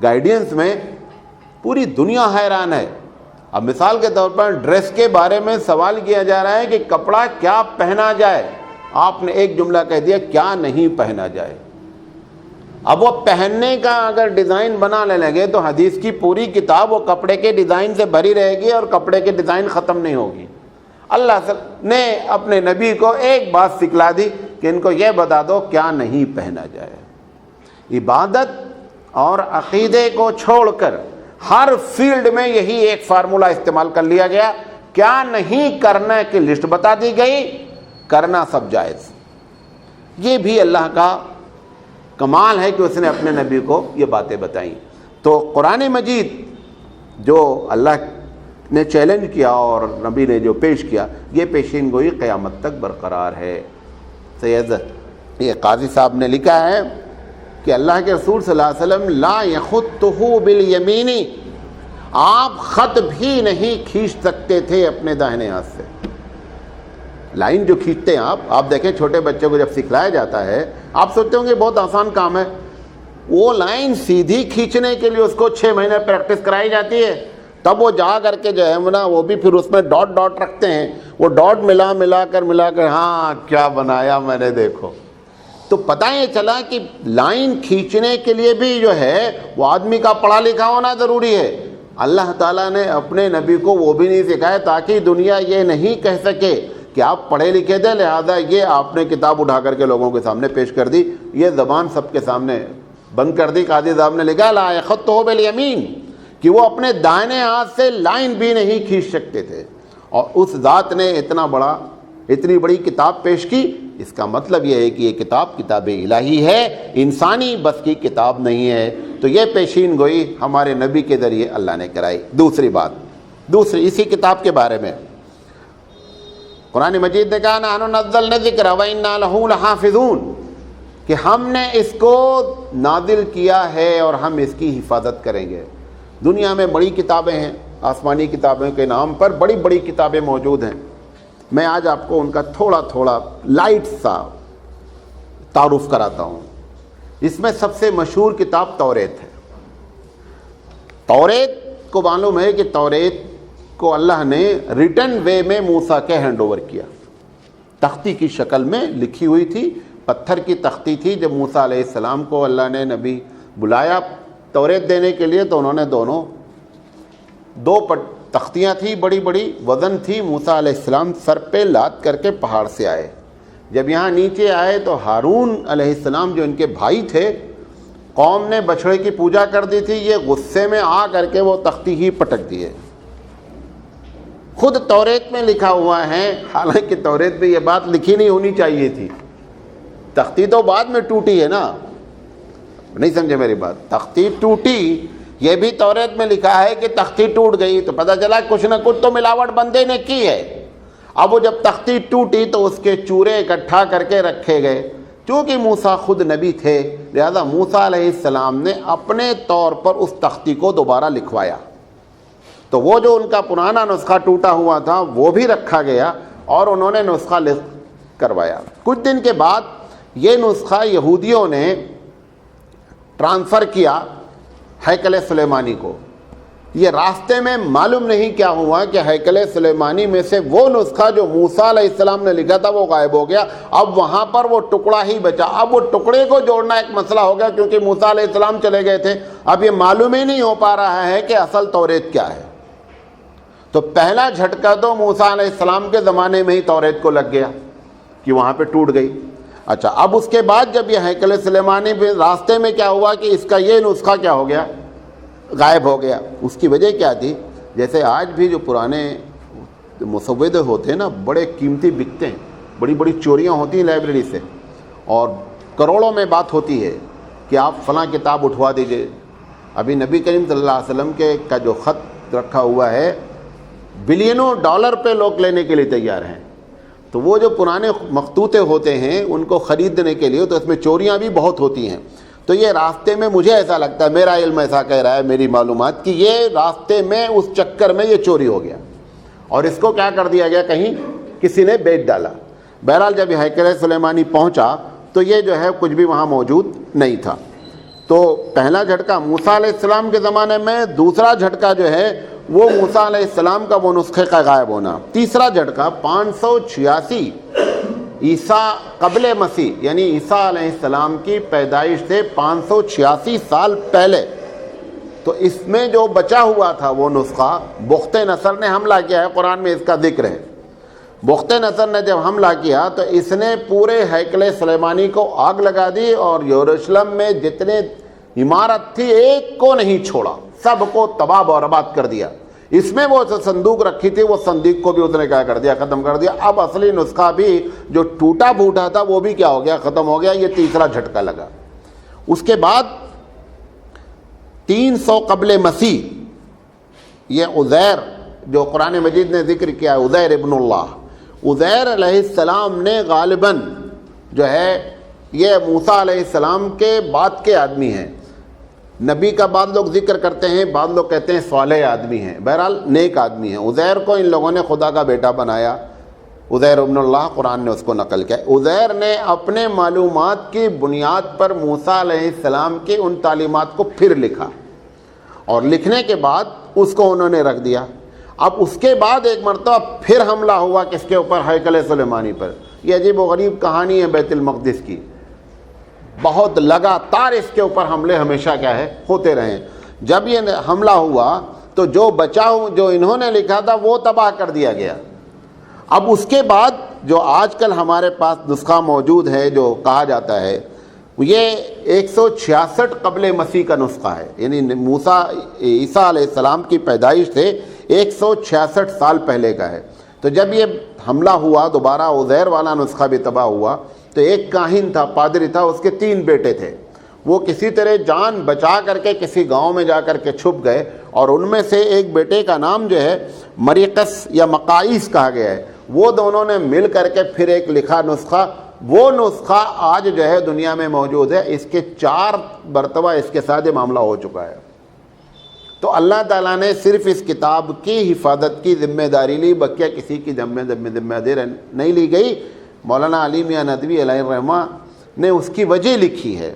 گائیڈنس میں، پوری دنیا حیران ہے. اب مثال کے طور پر ڈریس کے بارے میں سوال کیا جا رہا ہے کہ کپڑا کیا پہنا جائے، آپ نے ایک جملہ کہہ دیا کیا نہیں پہنا جائے. اب وہ پہننے کا اگر ڈیزائن بنانے لگے تو حدیث کی پوری کتاب وہ کپڑے کے ڈیزائن سے بھری رہے گی اور کپڑے کے ڈیزائن ختم نہیں ہوگی. اللہ نے اپنے نبی کو ایک بات سکھلا دی کہ ان کو یہ بتا دو کیا نہیں پہنا جائے. عبادت اور عقیدے کو چھوڑ کر ہر فیلڈ میں یہی ایک فارمولہ استعمال کر لیا گیا. کیا نہیں کرنا کی لسٹ بتا دی گئی، کرنا سب جائز. یہ بھی اللہ کا کمال ہے کہ اس نے اپنے نبی کو یہ باتیں بتائیں. تو قرآن مجید جو اللہ نے چیلنج کیا اور نبی نے جو پیش کیا، یہ پیشین گوئی قیامت تک برقرار ہے. سید یہ قاضی صاحب نے لکھا ہے کہ اللہ کے رسول صلی اللہ علیہ وسلم لا یخطہ بالیمین، آپ خط بھی نہیں کھینچ سکتے تھے اپنے داہنے ہاتھ سے. لائن جو کھینچتے ہیں آپ دیکھیں چھوٹے بچے کو جب سکھلایا جاتا ہے، آپ سوچتے ہوں گے بہت آسان کام ہے. وہ لائن سیدھی کھینچنے کے لیے اس کو 6 مہینے پریکٹس کرائی جاتی ہے، تب وہ جا کر کے جو ہے نا وہ بھی پھر اس میں ڈاٹ ڈاٹ رکھتے ہیں، وہ ڈاٹ ملا کر ہاں کیا بنایا میں نے دیکھو۔ تو پتہ یہ چلا کہ لائن کھینچنے کے لیے بھی جو ہے وہ آدمی کا پڑھا لکھا ہونا ضروری ہے۔ اللہ تعالیٰ نے اپنے نبی کو وہ بھی نہیں سکھایا تاکہ دنیا یہ نہیں کہہ سکے کہ آپ پڑھے لکھے تھے لہذا یہ آپ نے کتاب اٹھا کر کے لوگوں کے سامنے پیش کر دی، یہ زبان سب کے سامنے بند کر دی۔ قاضی صاحب نے لکھا لا یخطہ بالیمین، کہ وہ اپنے دائنے ہاتھ سے لائن بھی نہیں کھینچ سکتے تھے، اور اس ذات نے اتنی بڑی کتاب پیش کی۔ اس کا مطلب یہ ہے کہ یہ کتاب الہی ہے، انسانی بس کی کتاب نہیں ہے۔ تو یہ پیشین گوئی ہمارے نبی کے ذریعے اللہ نے کرائی۔ دوسری اسی کتاب کے بارے میں قرآن مجید نے کہا نحن نزلنا الذکر وإنا لہ لحافظون، کہ ہم نے اس کو نازل کیا ہے اور ہم اس کی حفاظت کریں گے۔ دنیا میں بڑی کتابیں ہیں، آسمانی کتابوں کے نام پر بڑی بڑی کتابیں موجود ہیں۔ میں آج آپ کو ان کا تھوڑا لائٹ سا تعارف کراتا ہوں۔ اس میں سب سے مشہور کتاب توریت ہے۔ توریت کو معلوم ہے کہ توریت کو اللہ نے ریٹن وے میں موسیٰ کے ہینڈ اوور کیا، تختی کی شکل میں لکھی ہوئی تھی، پتھر کی تختی تھی۔ جب موسیٰ علیہ السلام کو اللہ نے نبی بلایا توریت دینے کے لیے تو انہوں نے دو تختیاں تھیں، بڑی بڑی وزن تھی۔ موسیٰ علیہ السلام سر پہ لاد کر کے پہاڑ سے آئے، جب یہاں نیچے آئے تو ہارون علیہ السلام جو ان کے بھائی تھے، قوم نے بچھڑے کی پوجا کر دی تھی، یہ غصے میں آ کر کے وہ تختی ہی پٹک دیے۔ خود توریت میں لکھا ہوا ہے، حالانکہ توریت میں یہ بات لکھی نہیں ہونی چاہیے تھی، تختی تو بعد میں ٹوٹی ہے نا، نہیں سمجھے میری بات، تختی ٹوٹی، یہ بھی توریت میں لکھا ہے کہ تختی ٹوٹ گئی، تو پتہ چلا کچھ نہ کچھ تو ملاوٹ بندے نے کی ہے۔ اب وہ جب تختی ٹوٹی تو اس کے چورے اکٹھا کر کے رکھے گئے، چونکہ موسیٰ خود نبی تھے لہذا موسیٰ علیہ السلام نے اپنے طور پر اس تختی کو دوبارہ لکھوایا، تو وہ جو ان کا پرانا نسخہ ٹوٹا ہوا تھا وہ بھی رکھا گیا اور انہوں نے نسخہ کروایا۔ کچھ دن کے بعد یہ نسخہ یہودیوں نے ٹرانسفر کیا ہیکل سلیمانی کو۔ یہ راستے میں معلوم نہیں کیا ہوا کہ ہیکل سلیمانی میں سے وہ نسخہ جو موسیٰ علیہ السلام نے لکھا تھا وہ غائب ہو گیا، اب وہاں پر وہ ٹکڑا ہی بچا۔ اب وہ ٹکڑے کو جوڑنا ایک مسئلہ ہو گیا کیونکہ موسیٰ علیہ السلام چلے گئے تھے، اب یہ معلوم ہی نہیں ہو پا رہا ہے کہ اصل توریت کیا ہے۔ تو پہلا جھٹکا تو موسیٰ علیہ السلام کے زمانے میں ہی توریت کو لگ گیا کہ وہاں پہ ٹوٹ گئی۔ اچھا، اب اس کے بعد جب یہ ہیکل سلیمانی پہ راستے میں کیا ہوا کہ اس کا یہ نسخہ کیا ہو گیا، غائب ہو گیا۔ اس کی وجہ کیا تھی؟ جیسے آج بھی جو پرانے مسودے ہوتے ہیں نا، بڑے قیمتی بکتے ہیں، بڑی بڑی چوریاں ہوتی ہیں لائبریری سے، اور کروڑوں میں بات ہوتی ہے کہ آپ فلاں کتاب اٹھوا دیجئے۔ ابھی نبی کریم صلی اللہ علیہ وسلم کا جو خط رکھا ہوا ہے، بلینوں ڈالر پہ لوگ لینے کے لیے تیار ہیں۔ تو وہ جو پرانے مخطوطے ہوتے ہیں ان کو خریدنے کے لیے تو اس میں چوریاں بھی بہت ہوتی ہیں۔ تو یہ راستے میں مجھے ایسا لگتا ہے، میرا علم ایسا کہہ رہا ہے، میری معلومات، کہ یہ راستے میں اس چکر میں یہ چوری ہو گیا اور اس کو کیا کر دیا گیا، کہیں کسی نے بیچ ڈالا۔ بہرحال جب یہ ہیکل سلیمانی پہنچا تو یہ جو ہے کچھ بھی وہاں موجود نہیں تھا۔ تو پہلا جھٹکا موسیٰ علیہ السلام کے زمانے میں، دوسرا جھٹکا جو ہے وہ موسیٰ علیہ السلام کا وہ نسخے کا غائب ہونا، تیسرا جھٹکا 586 عیسیٰ قبل مسیح، یعنی عیسیٰ علیہ السلام کی پیدائش سے 586 سال پہلے۔ تو اس میں جو بچا ہوا تھا وہ نسخہ بخت نصر نے حملہ کیا ہے، قرآن میں اس کا ذکر ہے۔ بخت نصر نے جب حملہ کیا تو اس نے پورے ہیکل سلیمانی کو آگ لگا دی اور یروشلم میں جتنے عمارت تھی ایک کو نہیں چھوڑا، سب کو تباہ و برباد کر دیا۔ اس میں وہ صندوق رکھی تھی وہ صندوق کو بھی اس نے کیا کر دیا، ختم کر دیا۔ اب اصلی نسخہ بھی جو ٹوٹا پھوٹا تھا وہ بھی کیا ہو گیا، ختم ہو گیا۔ یہ تیسرا جھٹکا لگا۔ اس کے بعد 300 قبل مسیح یہ عزیر جو قرآن مجید نے ذکر کیا ہے، عزیر ابن اللہ، عزیر علیہ السلام نے غالباً جو ہے یہ موسیٰ علیہ السلام کے بعد کے آدمی ہیں۔ نبی کا بعض لوگ ذکر کرتے ہیں، بعض لوگ کہتے ہیں صالح آدمی ہیں، بہرحال نیک آدمی ہیں۔ عزیر کو ان لوگوں نے خدا کا بیٹا بنایا، عزیر ابن اللہ قرآن نے اس کو نقل کیا. عزیر نے اپنے معلومات کی بنیاد پر موسیٰ علیہ السلام کی ان تعلیمات کو پھر لکھا اور لکھنے کے بعد اس کو انہوں نے رکھ دیا. اب اس کے بعد ایک مرتبہ پھر حملہ ہوا کس کے اوپر؟ ہیکل سلیمانی پر. یہ عجیب و غریب کہانی ہے بیت المقدس کی. بہت لگاتار اس کے اوپر حملے ہمیشہ کیا ہے ہوتے رہے. جب یہ حملہ ہوا تو جو بچا جو انہوں نے لکھا تھا وہ تباہ کر دیا گیا. اب اس کے بعد جو آج کل ہمارے پاس نسخہ موجود ہے جو کہا جاتا ہے یہ 166 قبل مسیح کا نسخہ ہے. یعنی عیسیٰ علیہ السلام کی پیدائش سے 166 سال پہلے کا ہے. تو جب یہ حملہ ہوا دوبارہ عزیر والا نسخہ بھی تباہ ہوا تو ایک کاہن تھا، پادری تھا، اس کے 3 بیٹے تھے. وہ کسی طرح جان بچا کر کے کسی گاؤں میں جا کر کے چھپ گئے اور ان میں سے ایک بیٹے کا نام جو ہے مریقس یا مقائس کہا گیا ہے. وہ دونوں نے مل کر کے پھر ایک لکھا نسخہ، وہ نسخہ آج جو ہے دنیا میں موجود ہے. اس کے 4 مرتبہ اس کے ساتھ یہ معاملہ ہو چکا ہے. تو اللہ تعالیٰ نے صرف اس کتاب کی حفاظت کی ذمہ داری لی، بقیہ کسی کی ذمہ داری نہیں لی گئی. مولانا علی میاں ندوی علیہ الرحمہ نے اس کی وجہ لکھی ہے.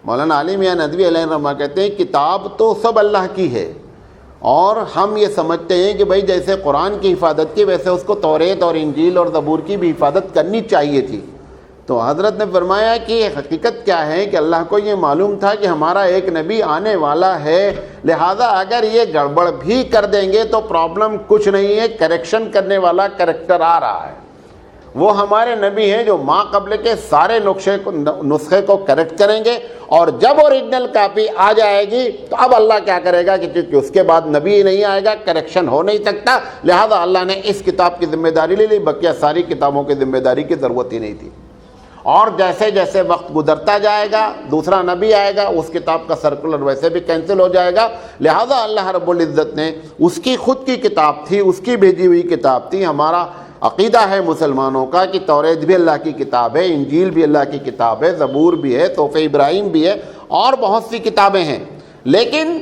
مولانا علی میاں ندوی علیہ الرحمہ کہتے ہیں کتاب تو سب اللہ کی ہے اور ہم یہ سمجھتے ہیں کہ بھئی جیسے قرآن کی حفاظت کی ویسے اس کو توریت اور انجیل اور زبور کی بھی حفاظت کرنی چاہیے تھی. تو حضرت نے فرمایا کہ حقیقت کیا ہے کہ اللہ کو یہ معلوم تھا کہ ہمارا ایک نبی آنے والا ہے، لہذا اگر یہ گڑبڑ بھی کر دیں گے تو پرابلم کچھ نہیں ہے، کریکشن کرنے والا کریکٹر آ رہا ہے. وہ ہمارے نبی ہیں جو ماں قبل کے سارے نسخے کو کریکٹ کریں گے اور جب اوریجنل کاپی آ جائے گی تو اب اللہ کیا کرے گا کہ کیونکہ اس کے بعد نبی نہیں آئے گا، کریکشن ہو نہیں سکتا، لہذا اللہ نے اس کتاب کی ذمہ داری لے لی، بقیہ ساری کتابوں کی ذمہ داری کی ضرورت ہی نہیں تھی. اور جیسے جیسے وقت گزرتا جائے گا دوسرا نبی آئے گا، اس کتاب کا سرکولر ویسے بھی کینسل ہو جائے گا. لہذا اللہ رب العزت نے اس کی خود کی کتاب تھی، اس کی بھیجی ہوئی کتاب تھی. ہمارا عقیدہ ہے مسلمانوں کا کہ توریت بھی اللہ کی کتاب ہے، انجیل بھی اللہ کی کتاب ہے، زبور بھی ہے، تحفہ ابراہیم بھی ہے اور بہت سی کتابیں ہیں. لیکن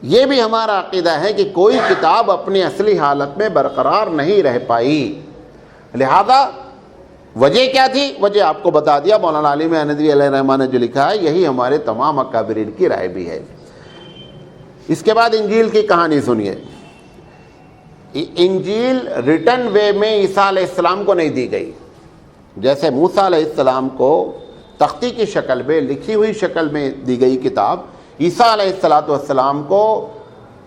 یہ بھی ہمارا عقیدہ ہے کہ کوئی کتاب اپنی اصلی حالت میں برقرار نہیں رہ پائی. لہذا وجہ کیا تھی؟ وجہ آپ کو بتا دیا. مولانا علی میاں ندوی علیہ الرحمہ نے جو لکھا ہے یہی ہمارے تمام اکابرین کی رائے بھی ہے. اس کے بعد انجیل کی کہانی سنیے. انجیل ریٹن وے میں عیسیٰ علیہ السلام کو نہیں دی گئی. جیسے موسیٰ علیہ السلام کو تختی کی شکل میں لکھی ہوئی شکل میں دی گئی کتاب، عیسیٰ علیہ السلام کو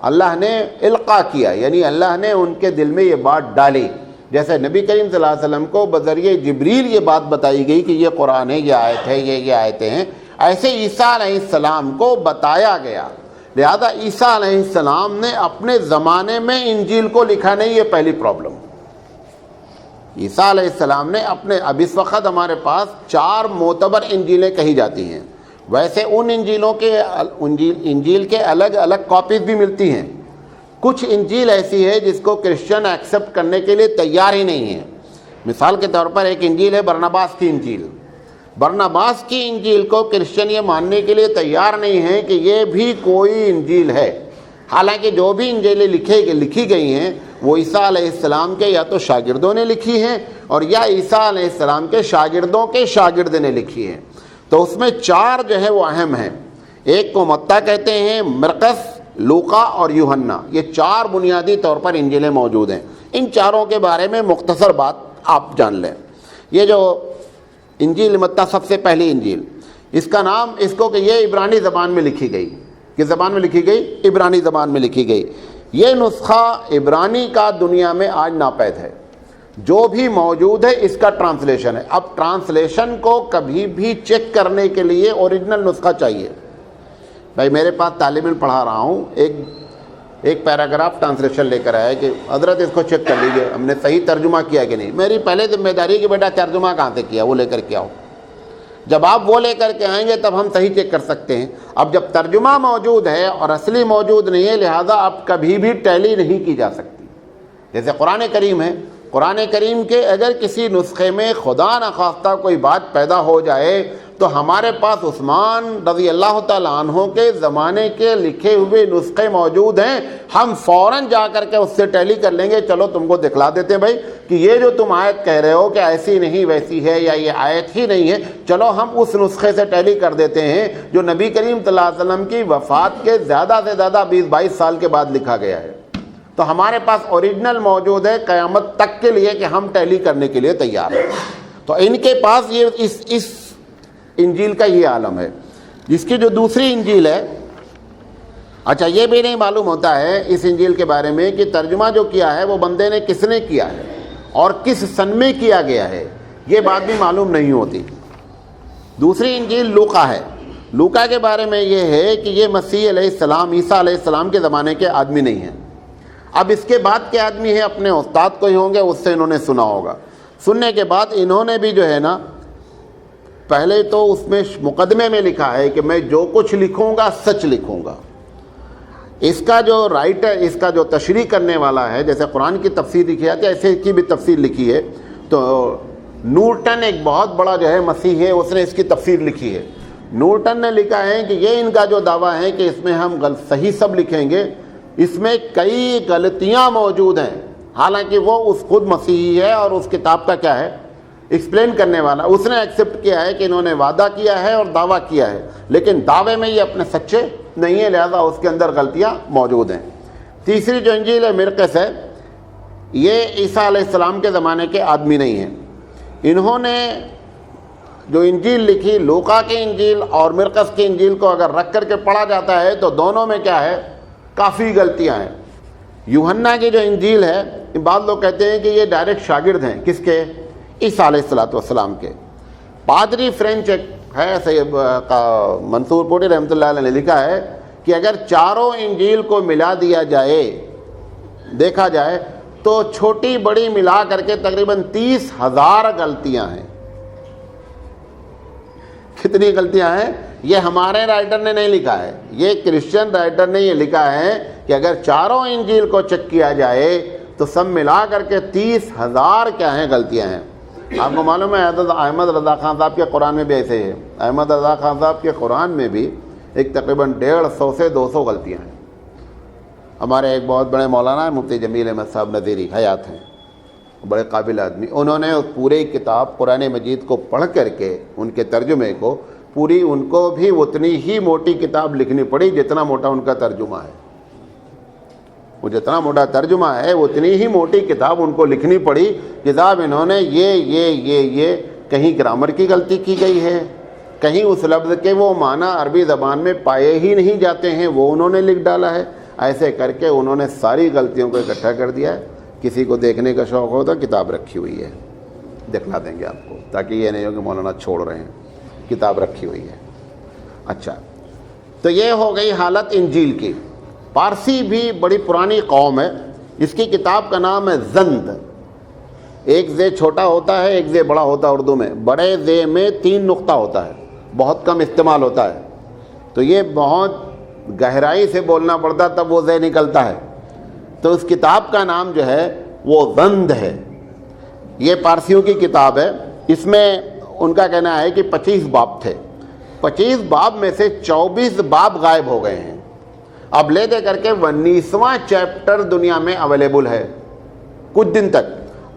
اللہ نے القاء کیا، یعنی اللہ نے ان کے دل میں یہ بات ڈالی. جیسے نبی کریم صلی اللہ علیہ وسلم کو بذریعہ جبریل یہ بات بتائی گئی کہ یہ قرآن ہے، یہ آیت ہے، یہ آیتیں ہیں، ایسے عیسیٰ علیہ السلام کو بتایا گیا. لہذا عیسیٰ علیہ السلام نے اپنے زمانے میں انجیل کو لکھا نہیں، یہ پہلی پرابلم. عیسیٰ علیہ السلام نے اب اس وقت ہمارے پاس 4 معتبر انجیلیں کہی جاتی ہیں. ویسے ان انجیل کے الگ الگ کاپیز بھی ملتی ہیں. کچھ انجیل ایسی ہے جس کو کرسچن ایکسیپٹ کرنے کے لیے تیار ہی نہیں ہے. مثال کے طور پر ایک انجیل ہے برناباس کی انجیل. برناباس کی انجیل کو کرسچن یہ ماننے کے لیے تیار نہیں ہے کہ یہ بھی کوئی انجیل ہے، حالانکہ جو بھی انجیلیں لکھی گئی ہیں وہ عیسیٰ علیہ السلام کے یا تو شاگردوں نے لکھی ہیں اور یا عیسیٰ علیہ السلام کے شاگردوں کے شاگرد نے لکھی ہیں. تو اس میں 4 جو ہے وہ اہم ہیں. ایک کو متی کہتے ہیں، مرقس، لوقا اور یوحنا. یہ 4 بنیادی طور پر انجیلیں موجود ہیں. ان چاروں کے بارے میں مختصر بات آپ جان لیں. یہ جو انجیل متی سب سے پہلی انجیل، اس کا نام اس کو کہ یہ عبرانی زبان میں لکھی گئی. کس زبان میں لکھی گئی؟ عبرانی زبان میں لکھی گئی. یہ نسخہ عبرانی کا دنیا میں آج ناپید ہے. جو بھی موجود ہے اس کا ٹرانسلیشن ہے. اب ٹرانسلیشن کو کبھی بھی چیک کرنے کے لیے اوریجنل نسخہ چاہیے. بھائی میرے پاس طالب علم پڑھا رہا ہوں، ایک پیراگراف ٹرانسلیشن لے کر آیا کہ حضرت اس کو چیک کر لیجئے ہم نے صحیح ترجمہ کیا کہ نہیں. میری پہلے ذمہ داری کہ بیٹا ترجمہ کہاں سے کیا، وہ لے کر کے آؤ. جب آپ وہ لے کر کے آئیں گے تب ہم صحیح چیک کر سکتے ہیں. اب جب ترجمہ موجود ہے اور اصلی موجود نہیں ہے، لہذا اب کبھی بھی ٹیلی نہیں کی جا سکتی. جیسے قرآن کریم ہے، قرآن کریم کے اگر کسی نسخے میں خدا نخواستہ کوئی بات پیدا ہو جائے تو ہمارے پاس عثمان رضی اللہ تعالیٰ عنہ کے زمانے کے لکھے ہوئے نسخے موجود ہیں، ہم فوراً جا کر کے اس سے ٹیلی کر لیں گے، چلو تم کو دکھلا دیتے ہیں بھائی کہ یہ جو تم آیت کہہ رہے ہو کہ ایسی نہیں ویسی ہے یا یہ آیت ہی نہیں ہے، چلو ہم اس نسخے سے ٹیلی کر دیتے ہیں جو نبی کریم صلی اللہ علیہ وسلم کی وفات کے زیادہ سے زیادہ 20-22 سال کے بعد لکھا گیا ہے۔ تو ہمارے پاس اوریجنل موجود ہے قیامت تک کے لیے کہ ہم ٹیلی کرنے کے لیے تیار ہیں۔ تو ان کے پاس یہ اس انجیل کا یہ عالم ہے۔ جس کی جو دوسری انجیل ہے، اچھا یہ بھی نہیں معلوم ہوتا ہے اس انجیل کے بارے میں کہ ترجمہ جو کیا ہے وہ بندے نے کس نے کیا ہے اور کس سن میں کیا گیا ہے، یہ بات بھی معلوم نہیں ہوتی۔ دوسری انجیل لوقا ہے۔ لوقا کے بارے میں یہ ہے کہ یہ مسیح علیہ السلام، عیسیٰ علیہ السلام کے زمانے کے آدمی نہیں ہیں۔ اب اس کے بعد کے آدمی ہیں، اپنے استاد کو ہی ہوں گے، اس سے انہوں نے سنا ہوگا۔ سننے کے بعد انہوں نے بھی جو ہے نا، پہلے تو اس میں مقدمے میں لکھا ہے کہ میں جو کچھ لکھوں گا سچ لکھوں گا۔ اس کا جو رائٹر، اس کا جو تشریح کرنے والا ہے، جیسے قرآن کی تفسیر لکھی جاتی ہے ایسے اس کی بھی تفسیر لکھی ہے۔ تو نورٹن ایک بہت بڑا جو ہے مسیح ہے، اس نے اس کی تفسیر لکھی ہے۔ نورٹن نے لکھا ہے کہ یہ ان کا جو دعویٰ ہے کہ اس میں ہم صحیح سب لکھیں گے، اس میں کئی غلطیاں موجود ہیں، حالانکہ وہ اس خود مسیحی ہے اور اس کتاب کا کیا ہے ایکسپلین کرنے والا۔ اس نے ایکسیپٹ کیا ہے کہ انہوں نے وعدہ کیا ہے اور دعویٰ کیا ہے، لیکن دعوے میں یہ اپنے سچے نہیں ہے، لہذا اس کے اندر غلطیاں موجود ہیں۔ تیسری جو انجیل ہے مرقس ہے، یہ عیسیٰ علیہ السلام کے زمانے کے آدمی نہیں ہیں۔ انہوں نے جو انجیل لکھی، لوقا کی انجیل اور مرقس کی انجیل کو اگر رکھ کر کے پڑھا جاتا ہے تو دونوں میں کیا ہے، کافی غلطیاں ہیں۔ یوحنا کی جو انجیل ہے، بعض لوگ کہتے ہیں کہ یہ ڈائریکٹ شاگرد ہیں، کس کے؟ عیسیٰ علیہ السلام کے۔ پادری فرینچ ہے منصور پوٹی رحمۃ اللہ علیہ نے لکھا ہے کہ اگر چاروں انجیل کو ملا دیا جائے، دیکھا جائے تو چھوٹی بڑی ملا کر کے تقریباً 30,000 غلطیاں ہیں۔ کتنی غلطیاں ہیں؟ یہ ہمارے رائٹر نے نہیں لکھا ہے، یہ کرسچن رائٹر نے یہ لکھا ہے کہ اگر چاروں انجیل کو چیک کیا جائے تو سب ملا کر کے 30,000 کیا ہیں غلطیاں ہیں۔ آپ کو معلوم ہے احمد رضا خان صاحب کے قرآن میں بھی ایسے ہے، احمد رضا خان صاحب کے قرآن میں بھی ایک تقریباً 150 سے 200 غلطیاں ہیں۔ ہمارے ایک بہت بڑے مولانا ہیں مفتی جمیل احمد صاحب نظیری، حیات ہیں، بڑے قابل آدمی، انہوں نے پورے کتاب قرآن مجید کو پڑھ کر کے ان کے ترجمے کو پوری، ان کو بھی اتنی ہی موٹی کتاب لکھنی پڑی جتنا موٹا ان کا ترجمہ ہے۔ وہ جتنا موٹا ترجمہ ہے اتنی ہی موٹی کتاب ان کو لکھنی پڑی کہ صاحب انہوں نے یہ کہیں گرامر کی غلطی کی گئی ہے، کہیں اس لفظ کے وہ معنی عربی زبان میں پائے ہی نہیں جاتے ہیں وہ انہوں نے لکھ ڈالا ہے۔ ایسے کر کے انہوں نے ساری غلطیوں کو اکٹھا کر دیا ہے۔ کسی کو دیکھنے کا شوق ہو تو کتاب رکھی ہوئی ہے، دکھلا دیں گے آپ کو، تاکہ یہ نہیں ہو کہ مولانا چھوڑ رہے ہیں، کتاب رکھی ہوئی ہے۔ اچھا، تو یہ ہو گئی حالت انجیل کی۔ پارسی بھی بڑی پرانی قوم ہے، اس کی کتاب کا نام ہے زند۔ ایک زے چھوٹا ہوتا ہے، ایک زے بڑا ہوتا ہے اردو میں، بڑے زے میں 3 نقطہ ہوتا ہے، بہت کم استعمال ہوتا ہے، تو یہ بہت گہرائی سے بولنا پڑتا تب وہ زے نکلتا ہے۔ تو اس کتاب کا نام جو ہے وہ زند ہے۔ یہ پارسیوں کی کتاب ہے۔ اس میں ان کا کہنا ہے کہ 25 باب تھے، 25 باب میں سے 24 باب غائب ہو گئے ہیں۔ اب لے دے کر کے 19واں چیپٹر دنیا میں اویلیبل ہے کچھ دن تک۔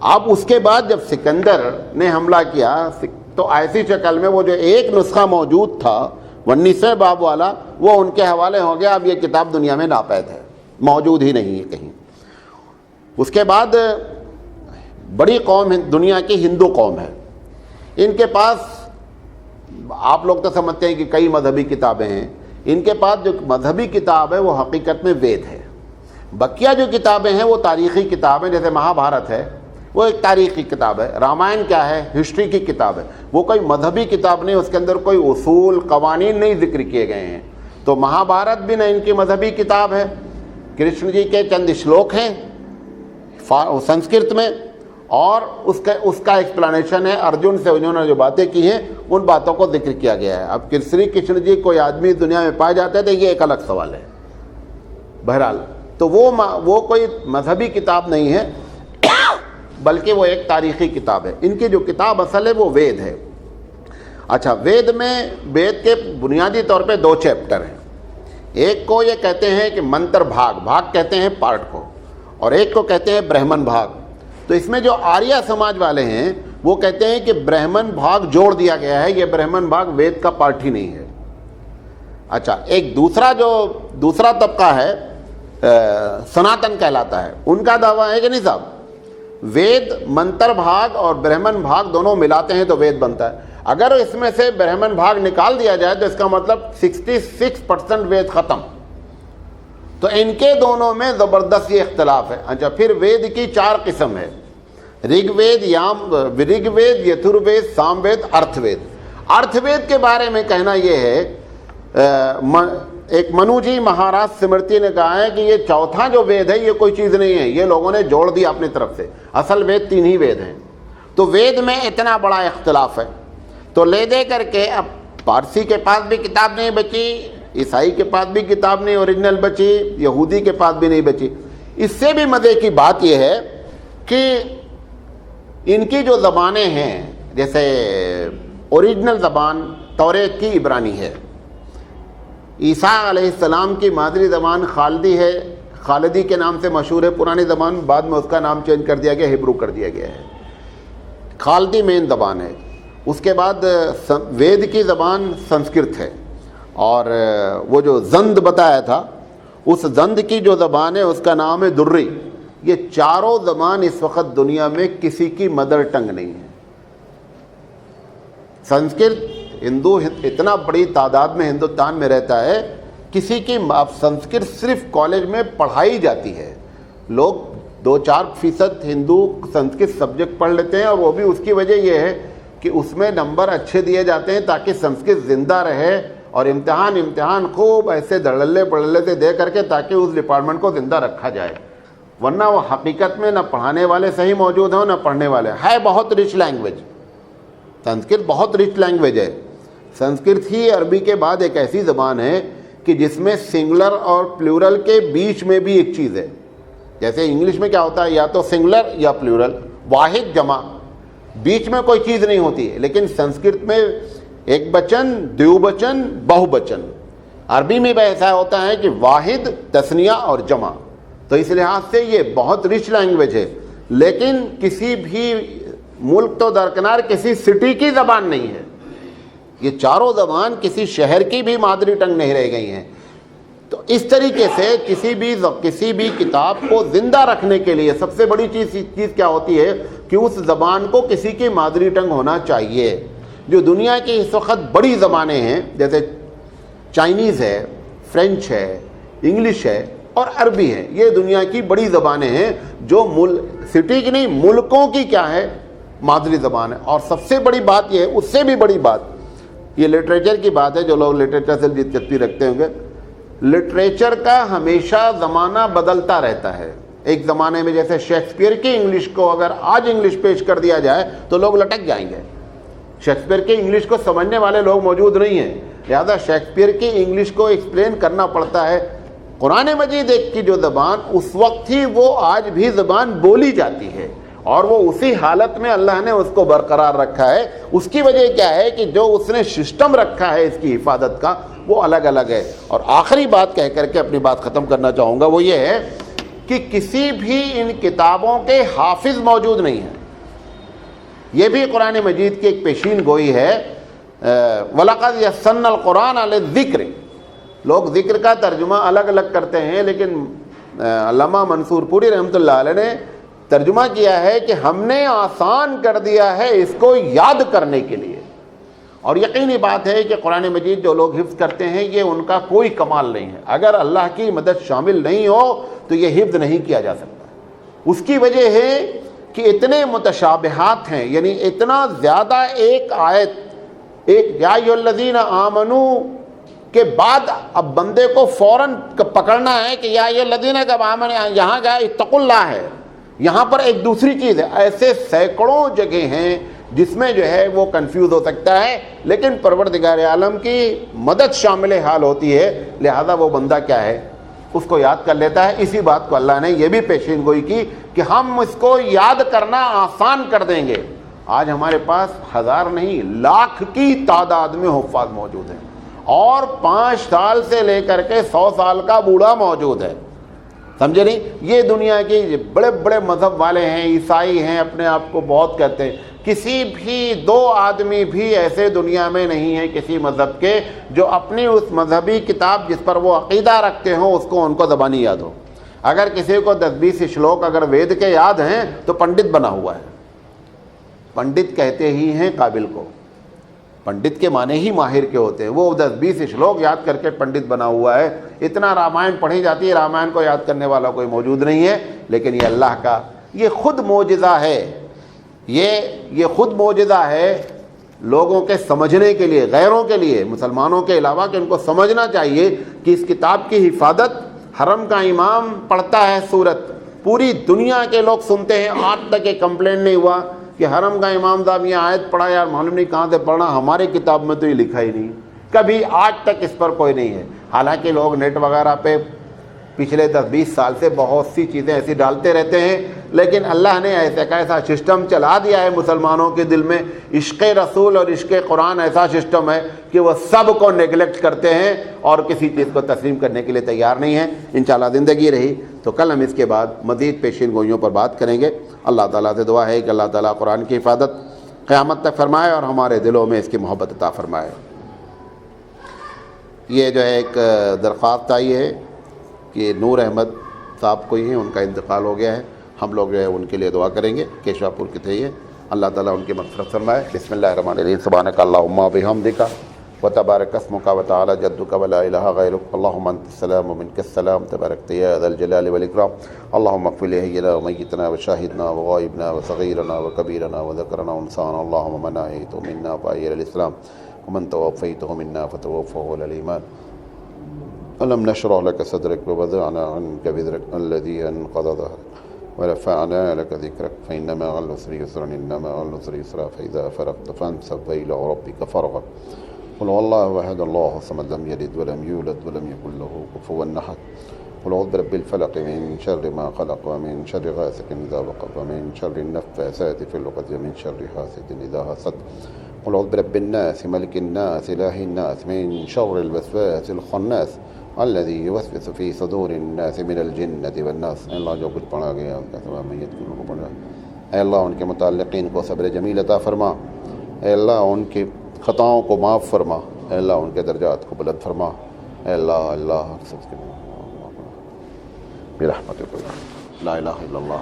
اب اس کے بعد جب سکندر نے حملہ کیا تو ایسی شکل میں وہ جو ایک نسخہ موجود تھا 19ویں باب والا، وہ ان کے حوالے ہو گیا۔ اب یہ کتاب دنیا میں ناپید ہے، موجود ہی نہیں ہے کہیں۔ اس کے بعد بڑی قوم دنیا کی ہندو قوم ہے، ان کے پاس آپ لوگ تو سمجھتے ہیں کہ کئی مذہبی کتابیں ہیں، ان کے پاس جو مذہبی کتاب ہے وہ حقیقت میں وید ہے۔ بقیہ جو کتابیں ہیں وہ تاریخی کتابیں، جیسے مہا بھارت ہے وہ ایک تاریخی کتاب ہے، رامائن کیا ہے ہسٹری کی کتاب ہے، وہ کوئی مذہبی کتاب نہیں، اس کے اندر کوئی اصول قوانین نہیں ذکر کیے گئے ہیں۔ تو مہا بھارت بھی نہ ان کی مذہبی کتاب ہے، کرشن جی کے چند شلوک ہیں سنسکرت میں، اور اس کا ایکسپلانیشن ہے ارجن سے انہوں نے جو باتیں کی ہیں ان باتوں کو ذکر کیا گیا ہے۔ اب شری کرشن جی کوئی آدمی دنیا میں پائے جاتے تھے، یہ ایک الگ سوال ہے۔ بہرحال تو وہ کوئی مذہبی کتاب نہیں ہے، بلکہ وہ ایک تاریخی کتاب ہے۔ ان کی جو کتاب اصل ہے وہ وید ہے۔ اچھا، وید کے بنیادی طور پہ 2 چیپٹر ہیں. ایک کو یہ کہتے ہیں کہ منتر بھاگ کہتے ہیں پارٹ کو، اور ایک کو کہتے ہیں برہمن بھاگ. تو اس میں جو آریہ سماج والے ہیں وہ کہتے ہیں کہ برہمن بھاگ جوڑ دیا گیا ہے، یہ برہمن بھاگ وید کا پارٹ ہی نہیں ہے. اچھا، ایک دوسرا طبقہ ہے سناتن کہلاتا ہے، ان کا دعویٰ ہے کہ نہیں صاحب، وید منتر بھاگ اور برہمن بھاگ دونوں ملاتے ہیں تو وید بنتا ہے. اگر اس میں سے برہمن بھاگ نکال دیا جائے تو اس کا مطلب 66% وید ختم. تو ان کے دونوں میں زبردست یہ اختلاف ہے. اچھا، پھر وید کی 4 قسم ہے: رگ وید، یتر وید، سام وید، ارتھ وید. ارتھ وید کے بارے میں کہنا یہ ہے، ایک منو جی مہاراج سمرتی نے کہا ہے کہ یہ چوتھا جو وید ہے یہ کوئی چیز نہیں ہے، یہ لوگوں نے جوڑ دیا اپنی طرف سے، اصل وید 3 ہی وید ہیں. تو وید میں اتنا بڑا اختلاف ہے، تو لے دے کر کے اب پارسی کے پاس بھی کتاب نہیں بچی، عیسائی کے پاس بھی کتاب نہیں اوریجنل بچی، یہودی کے پاس بھی نہیں بچی. اس سے بھی مزے کی بات یہ ہے کہ ان کی جو زبانیں ہیں، جیسے اوریجنل زبان توریت کی عبرانی ہے، عیسیٰ علیہ السلام کی مادری زبان خالدی ہے، خالدی کے نام سے مشہور ہے پرانی زبان، بعد میں اس کا نام چینج کر دیا گیا، ہبرو کر دیا گیا ہے. خالدی مین زبان ہے. اس کے بعد وید کی زبان سنسکرت ہے، اور وہ جو زند بتایا تھا اس زند کی جو زبان ہے اس کا نام ہے دری. یہ چاروں زبان اس وقت دنیا میں کسی کی مدر ٹنگ نہیں ہے. سنسکرت ہندو اتنا بڑی تعداد میں ہندوستان میں رہتا ہے، کسی کی سنسکرت صرف کالج میں پڑھائی جاتی ہے، لوگ 2-4% ہندو سنسکرت سبجیکٹ پڑھ لیتے ہیں، اور وہ بھی اس کی وجہ یہ ہے کہ اس میں نمبر اچھے دیے جاتے ہیں تاکہ سنسکرت زندہ رہے، اور امتحان خوب ایسے دھڑلے پڑھلے سے دے کر کے تاکہ اس ڈپارٹمنٹ کو زندہ رکھا جائے. ورنہ وہ حقیقت میں نہ پڑھانے والے صحیح موجود ہوں نہ پڑھنے والے. ہے بہت رچ لینگویج، سنسکرت بہت رچ لینگویج ہے. سنسکرت ہی عربی کے بعد ایک ایسی زبان ہے کہ جس میں سنگولر اور پلیورل کے بیچ میں بھی ایک چیز ہے. جیسے انگلش میں کیا ہوتا ہے، یا تو سنگولر یا پلیورل، واحد جمع، بیچ میں کوئی چیز نہیں ہوتی ہے. لیکن سنسکرت میں ایک بچن، دیو بچن، بہو بچن. عربی میں بھی ایسا ہوتا ہے کہ واحد، تثنیہ اور جمع. تو اس لحاظ سے یہ بہت رچ لینگویج ہے. لیکن کسی بھی ملک تو درکنار کسی سٹی کی زبان نہیں ہے. یہ چاروں زبان کسی شہر کی بھی مادری ٹنگ نہیں رہ گئی ہیں. تو اس طریقے سے کسی بھی کتاب کو زندہ رکھنے کے لیے سب سے بڑی چیز کیا ہوتی ہے کہ اس زبان کو کسی کی مادری ٹنگ ہونا چاہیے. جو دنیا کی اس وقت بڑی زبانیں ہیں جیسے چائنیز ہے، فرینچ ہے، انگلش ہے اور عربی ہے، یہ دنیا کی بڑی زبانیں ہیں جو سٹی کی نہیں ملکوں کی کیا ہے، مادری زبان ہے. اور سب سے بڑی بات یہ ہے، اس سے بھی بڑی بات یہ لٹریچر کی بات ہے. جو لوگ لٹریچر سے دلچسپی رکھتے ہوں گے، لٹریچر کا ہمیشہ زمانہ بدلتا رہتا ہے. ایک زمانے میں جیسے شیکسپیئر کی انگلش کو اگر آج انگلش پیش کر دیا جائے تو لوگ لٹک جائیں گے. شیکسپیئر کی انگلش کو سمجھنے والے لوگ موجود نہیں ہیں، لہذا شیکسپیئر کی انگلش کو ایکسپلین کرنا پڑتا ہے. قرآن مجید ایک کی جو زبان اس وقت ہی وہ آج بھی زبان بولی جاتی ہے، اور وہ اسی حالت میں اللہ نے اس کو برقرار رکھا ہے. اس کی وجہ کیا ہے کہ جو اس نے سسٹم رکھا ہے اس کی حفاظت کا وہ الگ الگ ہے. اور آخری بات کہہ کر کے اپنی بات ختم کرنا چاہوں گا، وہ یہ ہے کہ کسی بھی ان کتابوں کے حافظ موجود نہیں ہیں. یہ بھی قرآن مجید کی ایک پیشین گوئی ہے. وَلَقَدْ يَسَّرْنَا الْقُرْآنَ لِلذِّكْرِ. لوگ ذکر کا ترجمہ الگ الگ کرتے ہیں، لیکن علامہ منصور پوری رحمۃ اللہ علیہ نے ترجمہ کیا ہے کہ ہم نے آسان کر دیا ہے اس کو یاد کرنے کے لیے. اور یقینی بات ہے کہ قرآن مجید جو لوگ حفظ کرتے ہیں یہ ان کا کوئی کمال نہیں ہے. اگر اللہ کی مدد شامل نہیں ہو تو یہ حفظ نہیں کیا جا سکتا. اس کی وجہ ہے کہ اتنے متشابہات ہیں، یعنی اتنا زیادہ ایک آیت، ایک یا ایھا الذین آمنوا کے بعد اب بندے کو فوراً پکڑنا ہے کہ یا ایھا الذین جب آمنوا یہاں گیا اتقوا اللہ ہے، یہاں پر ایک دوسری چیز ہے. ایسے سینکڑوں جگہ ہیں جس میں جو ہے وہ کنفیوز ہو سکتا ہے، لیکن پروردگار عالم کی مدد شامل حال ہوتی ہے، لہذا وہ بندہ کیا ہے اس کو یاد کر لیتا ہے. اسی بات کو اللہ نے یہ بھی پیشین گوئی کی کہ ہم اس کو یاد کرنا آسان کر دیں گے. آج ہمارے پاس ہزار نہیں لاکھ کی تعداد میں حفاظ موجود ہیں، اور 5 سال سے لے کر کے 100 سال کا بوڑھا موجود ہے، سمجھے نہیں؟ یہ دنیا کے بڑے بڑے مذہب والے ہیں، عیسائی ہیں، اپنے آپ کو بہت کہتے ہیں، کسی بھی 2 آدمی بھی ایسے دنیا میں نہیں ہیں کسی مذہب کے جو اپنی اس مذہبی کتاب جس پر وہ عقیدہ رکھتے ہوں اس کو ان کو زبانی یاد ہو۔ اگر کسی کو 10-20 شلوک اگر وید کے یاد ہیں تو پنڈت بنا ہوا ہے۔ پنڈت کہتے ہی ہیں قابل کو، پنڈت کے معنی ہی ماہر کے ہوتے ہیں، وہ 10-20 شلوک یاد کر کے پنڈت بنا ہوا ہے۔ اتنا رامائن پڑھی جاتی ہے، رامائن کو یاد کرنے والا کوئی موجود نہیں ہے، لیکن یہ اللہ کا یہ خود معجزہ ہے، یہ خود معجزہ ہے لوگوں کے سمجھنے کے لیے، غیروں کے لیے، مسلمانوں کے علاوہ، کہ ان کو سمجھنا چاہیے کہ اس کتاب کی حفاظت حرم کا امام پڑھتا ہے سورت، پوری دنیا کے لوگ سنتے ہیں، آج تک ایک کمپلین نہیں ہوا کہ حرم کا امام صاحب یہ آیت پڑھا، یار معلوم نہیں کہاں سے پڑھنا، ہماری کتاب میں تو یہ لکھا ہی نہیں، کبھی آج تک اس پر کوئی نہیں ہے۔ حالانکہ لوگ نیٹ وغیرہ پہ پچھلے 10-20 سال سے بہت سی چیزیں ایسی ڈالتے رہتے ہیں، لیکن اللہ نے ایسا سسٹم چلا دیا ہے مسلمانوں کے دل میں، عشق رسول اور عشق قرآن ایسا سسٹم ہے کہ وہ سب کو نیگلیکٹ کرتے ہیں اور کسی چیز کو تسلیم کرنے کے لیے تیار نہیں ہیں۔ انشاءاللہ زندگی رہی تو کل ہم اس کے بعد مزید پیشین گوئیوں پر بات کریں گے۔ اللہ تعالیٰ سے دعا ہے کہ اللہ تعالیٰ قرآن کی حفاظت قیامت تک فرمائے اور ہمارے دلوں میں اس کی محبت عطا فرمائے۔ یہ جو ہے ایک درخواست آئی ہے کہ نور احمد صاحب کوئی ہیں، ان کا انتقال ہو گیا ہے، ہم لوگ جو ہے ان کے لیے دعا کریں گے، کیشوا پور کے تھے یہ، اللہ تعالیٰ ان کی مغفرت فرمائے۔ بسم اللہ الرحمن الرحیم، سبحانک اللہم وبحمدک وتبارک اسمک وتعالی جدک ولا الہ غیرک، اللہم انت السلام ومنک السلام، تبارکت یا ذا الجلال والاکرام، اللہم اغفر لحینا ومیتنا وشاہدنا وغائبنا وصغیرنا وکبیرنا وذکرنا وانسانا، اللہم من احییته منا فاحیہ الاسلام ومن توفیته منا فتوفه علی الایمان، ألم نشرح لك صدرك ووضعنا عنك وزرك الذي أنقض ظهرك ورفعنا لك ذكرك فإن مع العسر يسرا إن مع العسر يسرا فإذا فرغت فانصب إلى ربك فارغب قل هو الله أحد الله الصمد لم يلد ولم يولد ولم يكن له كفوا أحد قل أعوذ برب الفلق من شر ما خلق ومن شر غاسق إذا وقب ومن شر النفاثات في العقد ومن شر حاسد إذا حسد قل أعوذ برب الناس ملك الناس إله الناس من شر الوسواس الخناس الذي يوسوس في صدور الناس من الجنة والناس۔ اے اللہ جو کچھ پڑھا گیا ان کا ثواب میت کے لوگوں کو پڑھا، اے اللہ ان کے متعلقین کو صبر جمیل عطا فرما، اے اللہ ان کی خطاؤں کو معاف فرما، اے اللہ ان کے درجات کو بلند فرما، اے اللہ سب کے برحمتک لا الہ الا اللہ۔